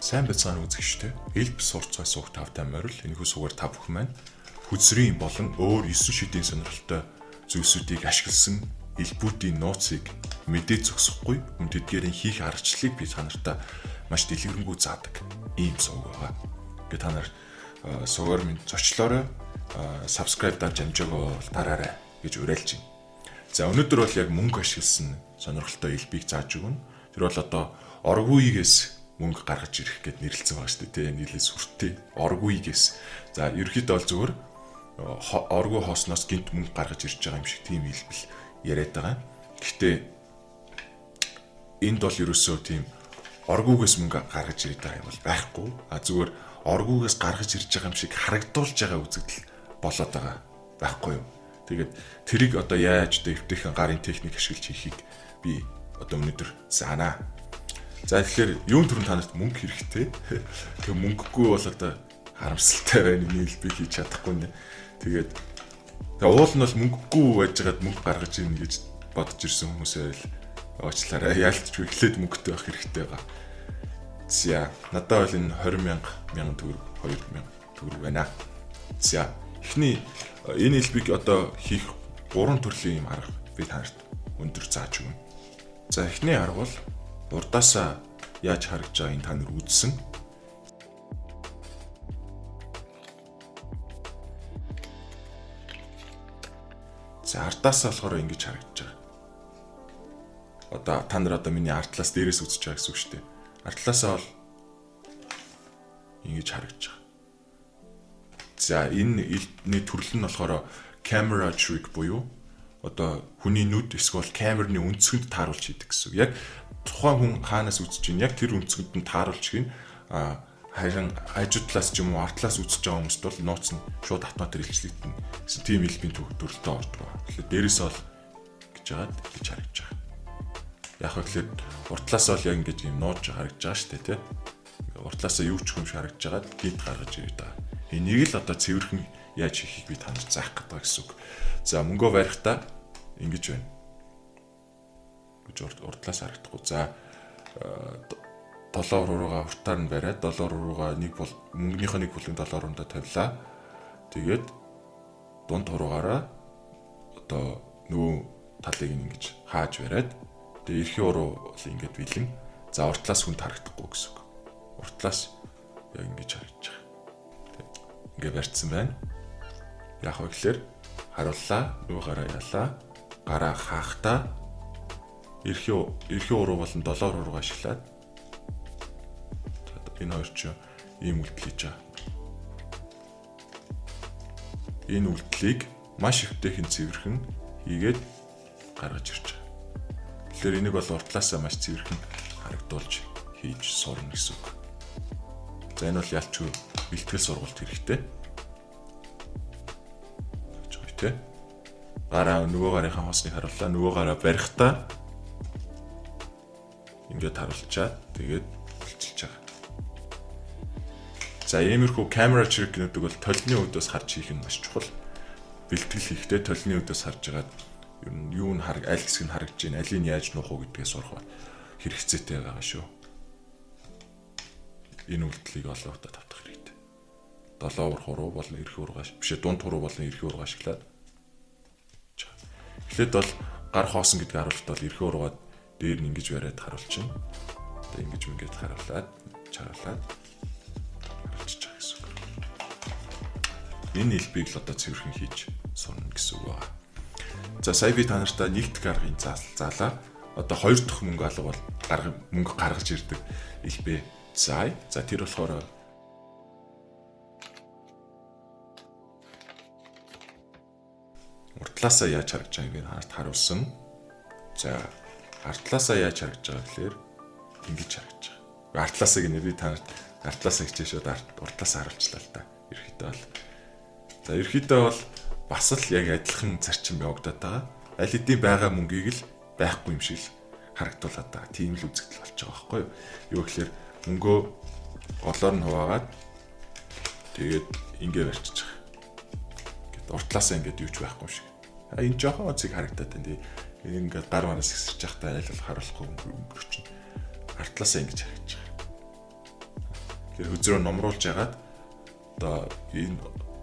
Сайн байцгаана үзэгчтэй. Элб сурцгай суух тавтай морил энэхүү сугаар та бүхэн маань хүзрийн болон өөр 9 шидийн сонирхолтой зүйлсүүдийг ашигласан элбүүдийн нууцыг мэдээ зогсохгүй хүн тэдгээрийн хийх аргачлалыг би та нартай маш дэлгэрэнгүй заадаг ийм сувг байгаа. Ингээд та нар сугаар минь зочлоорой, subscribe даж амжаагаа дараарай гэж уриалж байна. За өнөөдөр бол яг мөнгө ашигласан сонирхолтой элбийг зааж өгнө. Тэр бол одоо оргууигээс мөнгө гаргаж ирэх гэд нэрлэлсэн байгаа шүү дээ. Нийлээ сүртэй оргууигээс. За ерөөхдөө бол зүгээр оргуу хоосноос гинт мөнгө гаргаж ирж байгаа юм шиг тийм хэлбэл яриад байгаа. Гэхдээ энд бол ерөөсөө тийм оргуугээс мөнгө гаргаж ирээд байгаа юм бол байхгүй. Зүгээр оргуугаас гаргаж ирж байгаа юм шиг харагдуулж байгаа үзэгдэл болоод байгаа байхгүй юу. Тэгээд тэрийг одоо яаж дэвтэйхэн гарын техник ашиглаж хийхийг би одоо өнөөдөр заанаа. За тэгэхээр юун төрөнд танарт мөнгө хэрэгтэй. Тэг мөнгөгүй бол одоо харамсалтай байна. Нийл би хийж чадахгүй нэ. Тэгээд уул нь бол мөнгөгүй байжгаад мөнгө гаргаж ирнэ гэж бодож ирсэн хүмүүсээ л уучлаарай. Яалтчгүй эхлээд мөнгөтэй байх хэрэгтэй байгаа. За надад бол энэ 20,000 төгрөг 2,000 төгрөг байна. За эхний энэ хэлбэг одоо хийх 3 төрлийн юм арга би танарт өндөр зааж өгнө. За эхний арга бол урдаасаа яаж харагдж байгааг та нар үзсэн. За ардаасаа болохоор ингэж харагдж байгаа. Одоо та нар одоо миний ард талаас дээрээс үзэж байгаа гэсэн үг шүү дээ. Ард талаасаа бол ингэж харагдж байгаа. За энэ төрөл нь болохоор camera trick буюу одоо хүний нүд эсвэл камерны өнцгөнд тааруулж хийдэг гэсэн үг. Яг тухайн хүн хаанаас үзэж байна, яг тэр өнцгөнд нь тааруулж гин харин хажуу талаас ч юм уу ард талаас үзэж байгаа хүмүүст бол нууц нь шууд автомат илчлэгдэнэ гэсэн тийм хэлбэрийн төрөлтөд ордог байна. Тэгэхээр дээрээс бол гэж яагаад гэж харагдж байгаа. Яг тэгэхээр урд талаас бол яг ингэж юм нууж харагдж байгаа шүү дээ, тий. Урд талаасаа юу ч юм шиг харагдж байгаад гинт гаргаж ирээд байгаа. Энийг л одоо цэвэрхэн яаж хийхийг би танаар заах гэдэг гэсэн үг. За мөнгөө барихтаа ингэж байна. Урд талаас харагдахгүй. За $7 руугаа уртаар нь бариад $7 руугаа мөнгөнийхөө нэг бүлэг $7 тавилаа. Тэгээд дунд хуруугаараа одоо нөгөө талыг ингэж хааж бариад тэгээд эрхийн уруу бол ингэж бэлэн. За урд талаас хүн харагдахгүй гэсэн үг. Урд талаас яг ингэж харагдаж байгаа. Ингээ барьцсан байна. Яг хөглөр харууллаа, нөгөө гараа ялаа, гараа хаахтаа эрхийн уруу болон $7 руугаа ашиглаад энэ хоёр ч ийм үйлдэл хийж байгаа. Энэ үйлдэлийг маш өвтэйхэн цэвэрхэн хийгээд гаргаж ирж байгаа. Тэгэхээр энийг бол урд талаасаа маш цэвэрхэн харагдуулж хийж сурна гэсэн үг. За энэ бол ялчгүй бэлтгэл сургалт хэрэгтэй. Тэ. Гараа нөгөө гарынхаа хоосныг харууллаа, нөгөө гараа барихтаа ингээд харуулчаад тэгээд бэлчилж байгаа. За иймэрхүү камера trick гэдэг бол толны үүдээс харж хийх нь маш чухал. Бэлтгэл хийхдээ толны үүдээс харж агаад юу нь аль хэсэг нь харагдж байна, алийг яаж нуух уу гэдгээ сурах хэрэгцээтэй байгаа шүү. Энэ үйлдэлийг олон удаа тавтах хэрэгтэй. $7 хуруу болон эрх хуруугаа дунд хуруу болон эрх хуруугаа ашиглаад эхлээд бол гар хоосон гэдгийг харуултал эрх хуруугаа дээр нь ингэж бариад харуулчихна. Тэгээ ингэж ингээд харуулад чаруулаад харуулчих гэсэн үг. Энэ хэлбийг л одоо цэвэрхэн хийж сурна гэсэн үг байна. За сая би та нартай нэг дэх аргыг заалаа. Одоо хоёр дахь мөнгө алга бол мөнгө гаргаж ирдэг хэлбэ. За тэр болохоор талаасаа яаж харагдж байгааг харуулсан. За ард талаасаа яаж харагдж байгаа гэхээр ингэж харагдж байгаа. Ард талаасаа гинэ би танарт ард талаасаа хичээ шууд урд талаасаа харуулчлаа л да. Ерхийдээ бол. За ерхийдээ бол бас л яг адилхан зарчим явагдаад байгаа. Аль хэдийн байгаа мөнгийг л байхгүй юм шиг харагдуулаад байгаа. Тийм л үзэгдэл болж байгаа байхгүй юу? Юу гэхээр мөнгөө голоор нь хуваагаад тэгээд ингэ барьчих. Гэт урд талаасаа ингэ юу ч байхгүй юм шиг. Энэ жоохон цэг харагдаад байна. Тэгээд ингэ гар мараас ихсэрч явахдаа аль бол харуулахгүй өнгөрч чинь. Ард талаасаа ингэж харагдаж байгаа. Тэгэхээр хөзрөө номруулж ягаад одоо энэ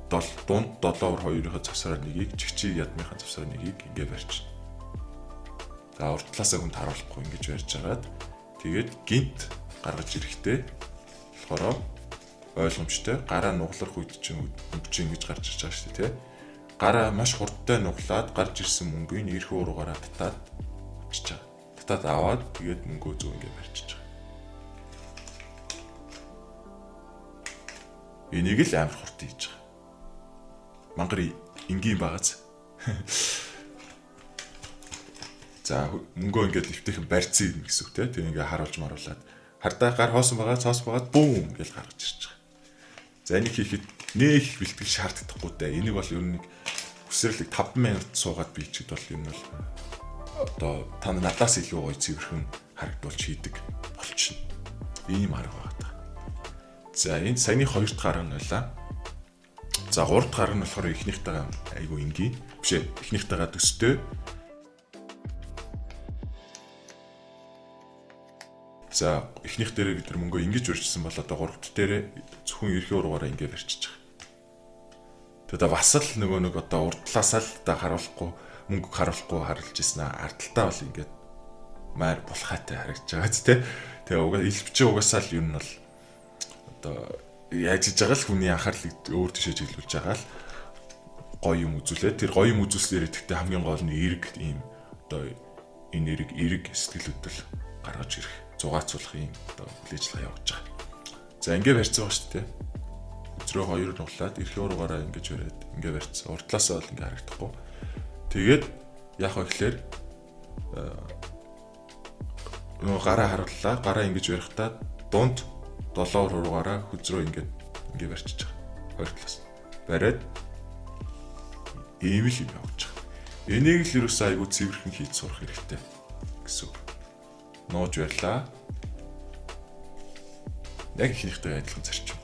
дунд 7/2-ийн завсраар нэгийг чигчиг ядмынхаа завсраар нэгийг ингэ барьчихна. За урд талаасаа хүнд харуулахгүй ингэж барьж агаад тэгээд гинт гаргаж ирэхдээ болохоор ойлгомжтой гараа нуглах үед чинь мөнгө чинь ингэж гарч ирж байгаа шүү дээ, тий. Гараа маш хурдтай нуглаад гарч ирсэн мөнгөний эрхөө уруугаараа татаад авчиж байгаа. Татаад аваад тэгээд мөнгөө зөв ингэ барьчихж байгаа. Энийг л амар хурд хийж байгаа. Мангар энгийн багаз. За мөнгөө ингээд нэвтэйхэн барьцсан юм гэсэн үг тийм. Тэг ингээ харуулж маруулаад хардаа гар хоосон байгаа цоос байгаад бүүм гэж гаргаж ирж байгаа. За энийг хийхэд нэх бэлтгэл шаарддаггүй дээ. Энийг бол ер нь хүсрэрлэг 5 минут суугаад биечихэд бол юм бол одоо та надаас илүү гоё цэвэрхэн харагдуулж хийдэг болчихно. Ийм арга байгаа. За энэ саяны 2 дахь арга нь байлаа. За 3 дахь арга нь болохоор эхнийхтэйгээ айгүй энгийн. Биш ээ, эхнийхтэйгээ төстэй. За эхнийх дээрээ бид нар мөнгөө ингэж урьдчилсан бол одоо 3 дахь дээрээ зөвхөн ерхий уруугаараа ингэ барьчихж байгаа. Тэгээд бас л нөгөө одоо урд талаасаа л та харуулахгүй мөнгө харуулахгүй харилж ирсэн ард талтаа бол ингэ маар булхаатай харагдаж байгаа тийм. Тэгээ угаа илвч угаасаа л юу нь бол одоо яаж хийж байгаа л хүний анхаарлыг өөр тийшээ чиглүүлж байгаа л гоё юм үзүүлээ. Тэр гоё юм үзүүлснээр гэхдээ хамгийн гол нь эрг ийм одоо энэ эрг сэтгэлүүдэл гаргаж ирэх, зугаацуулах юм одоо хүлээжлага явуулж байгаа. За ингэ барьцсан ба шүү дээ. Өдрөө 2 нуглаад эрхээ уруугаараа ингэж бариад ингэ барьцсан. Урд талаасаа бол ингэ харагдахгүй. Тэгээд яг хөө ихлээр нөгөө гараа харууллаа. Гараа ингэж барихтаа дунд 7 уруугаараа хөзрөө ингэ барьчихж байгаа. Хоёр талаас. Бариад ийм л юм явуулж байгаа. Энийг л ерөөсөө айгүй цэвэрхэн хийж сурах хэрэгтэй гэсэн үг. Нууж барьлаа. Яг ихнийхтэй адилхан зарчим.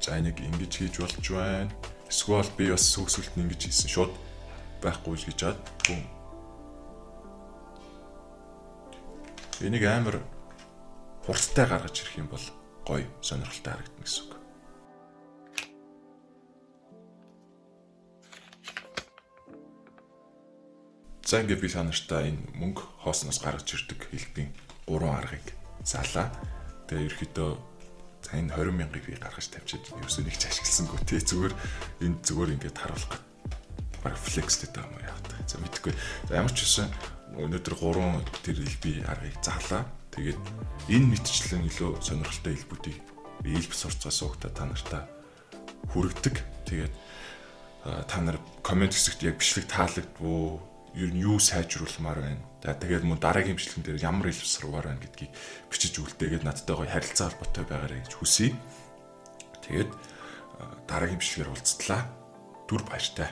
За энийг ингэж хийж болж байна. Эсвэл би бас сүгсэлт нь ингэж хийсэн шууд байхгүй гэж хаад бүүм. Энийг амар хурцтай гаргаж ирэх юм бол гоё, сонирхолтой харагдана гэсэн үг. За ингээд би санаартаа энэ мөнгө хоосноос гаргаж ирдэг хэлбэрийн 3 аргыг заалаа. Тэгээ ерөөхдөө за энэ 20,000-ыг би гаргаж тавьчаад юусэн нэг ч ашигласангүй тий, зүгээр ингээд харуулах гэдэг. Бараг флекстэй байгаа юм яа. За мэдхгүй. За ямар ч үсэн өнөөдөр 3 тэр хэлбэрийн аргыг заалаа. Тэгээд энэ мэдчлэн илүү сонирхолтой хэлбүүдийг ээлб сурцгаа суугата та нартаа хүргэдэг. Тэгээд та нар комент хэсэгт яг бичлэг таалагдвуу, ер нь юу сайжруулмаар байна. Тэгээд мөн дараагийн бичлэгэн дээр ямар хэлбэр сурваар байна гэдгийг бичиж үлдээгээд надтай гоё харилцаа холбоотой байгаарай гэж хүсье. Тэгээд дараагийн бичлэгээр уулзтлаа. Түр баяртай.